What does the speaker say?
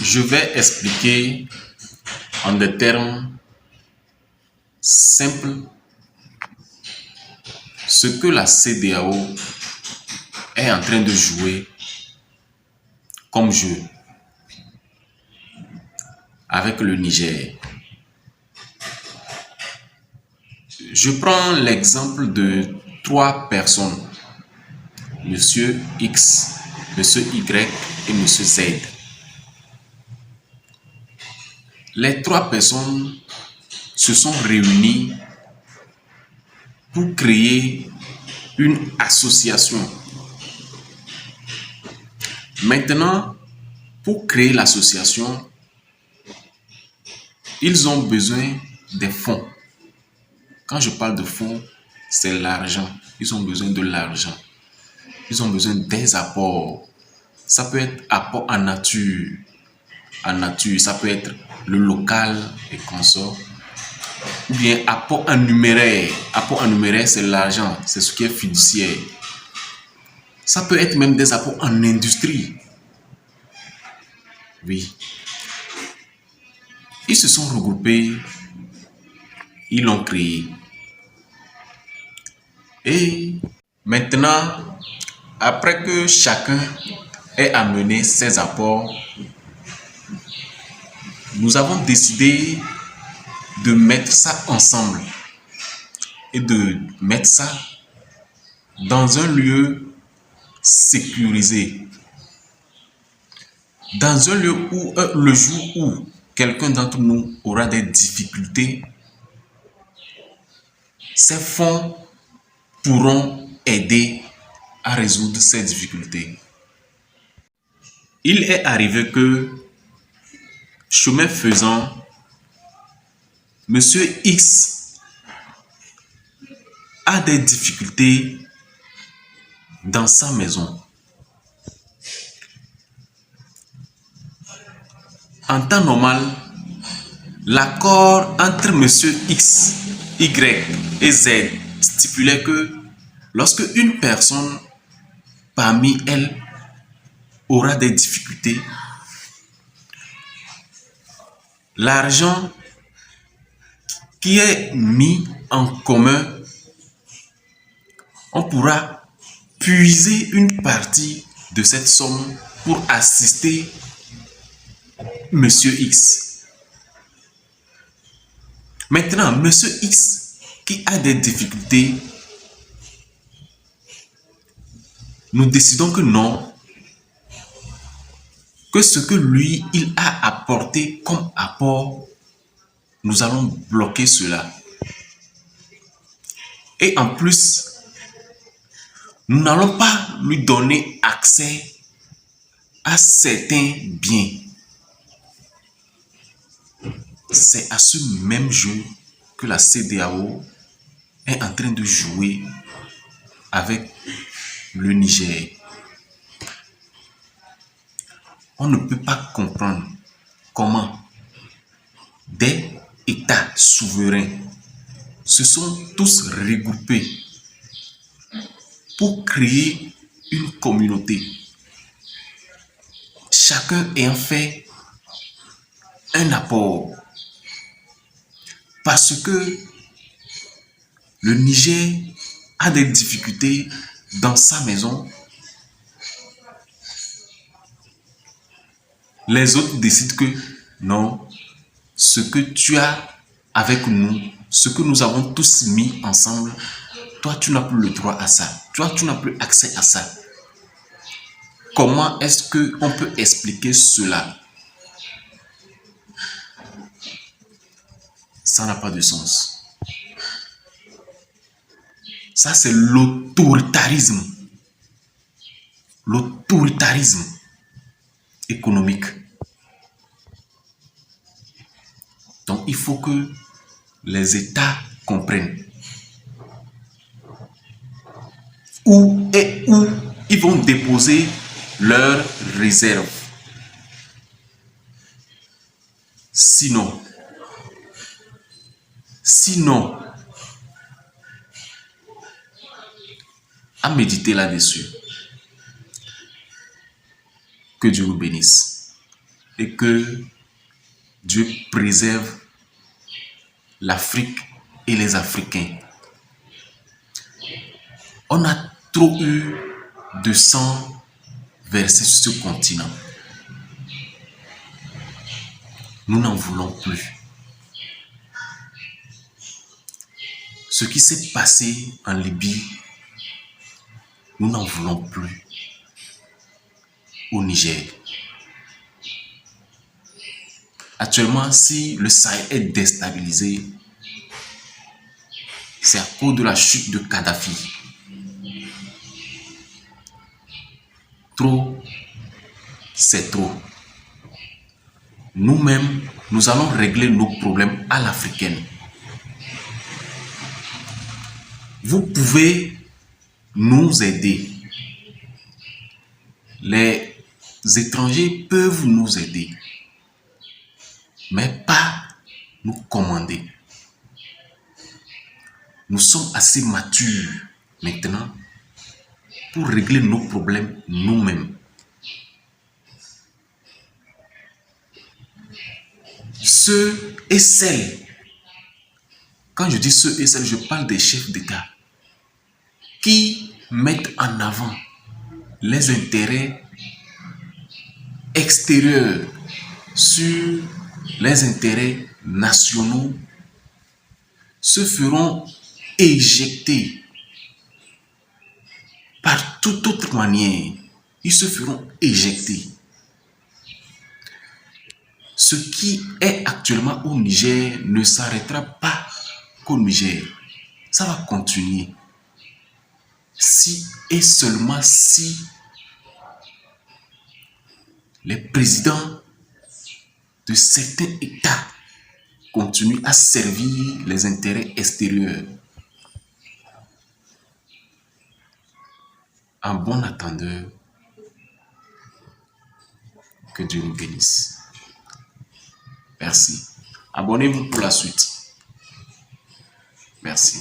Je vais expliquer en des termes simples ce que la CEDEAO est en train de jouer comme jeu avec le Niger. Je prends l'exemple de trois personnes, Monsieur X, Monsieur Y et Monsieur Z. Les trois personnes se sont réunies pour créer une association. Maintenant, pour créer l'association, ils ont besoin des fonds. Quand je parle de fonds, c'est l'argent. Ils ont besoin de l'argent. Ils ont besoin des apports. Ça peut être apport en nature. En nature, ça peut être le local et consorts. Ou bien apport en numéraire. Apport en numéraire, c'est l'argent. C'est ce qui est fiduciaire. Ça peut être même des apports en industrie. Oui. Ils se sont regroupés. Ils l'ont créé. Et maintenant, après que chacun ait amené ses apports, nous avons décidé de mettre ça ensemble et de mettre ça dans un lieu sécurisé. Dans un lieu où le jour où quelqu'un d'entre nous aura des difficultés, ces fonds pourront aider à résoudre ces difficultés. Il est arrivé que, chemin faisant, Monsieur X a des difficultés dans sa maison. En temps normal, l'accord entre Monsieur X, Y et Z stipulait que lorsque une personne parmi elles aura des difficultés, l'argent qui est mis en commun, on pourra puiser une partie de cette somme pour assister Monsieur X. Maintenant, Monsieur X qui a des difficultés, nous décidons que non, que ce que lui, il a apporté comme apport, nous allons bloquer cela. Et en plus, nous n'allons pas lui donner accès à certains biens. C'est à ce même jeu que la CEDEAO est en train de jouer avec le Niger. On ne peut pas comprendre comment des États souverains se sont tous regroupés pour créer une communauté. Chacun ayant fait un apport. Parce que le Niger a des difficultés dans sa maison. Les autres décident que non, ce que tu as avec nous, ce que nous avons tous mis ensemble, toi tu n'as plus le droit à ça. Toi tu n'as plus accès à ça. Comment est-ce qu'on peut expliquer cela? Ça n'a pas de sens. Ça, c'est l'autoritarisme. L'autoritarisme économique. Donc, il faut que les États comprennent où ils vont déposer leurs réserves. Sinon, à méditer là-dessus. Que Dieu vous bénisse. et que Dieu préserve l'Afrique et les Africains. On a trop eu de sang versé sur ce continent. Nous n'en voulons plus. Ce qui s'est passé en Libye, nous n'en voulons plus au Niger. Actuellement, si le Sahel est déstabilisé, c'est à cause de la chute de Kadhafi. Trop, c'est trop. Nous-mêmes, nous allons régler nos problèmes à l'africaine. Vous pouvez nous aider. Les étrangers peuvent nous aider, mais pas nous commander. Nous sommes assez matures maintenant pour régler nos problèmes nous-mêmes. Ceux et celles, quand je dis ceux et celles, je parle des chefs d'État qui mettent en avant les intérêts extérieurs sur les intérêts nationaux se feront éjecter par toute autre manière. Ils se feront éjecter. Ce qui est actuellement au Niger ne s'arrêtera pas qu'au Niger. Ça va continuer. Si et seulement si les présidents de certains États continuent à servir les intérêts extérieurs. En bon attendeur, que Dieu nous bénisse. Merci. Abonnez-vous pour la suite. Merci.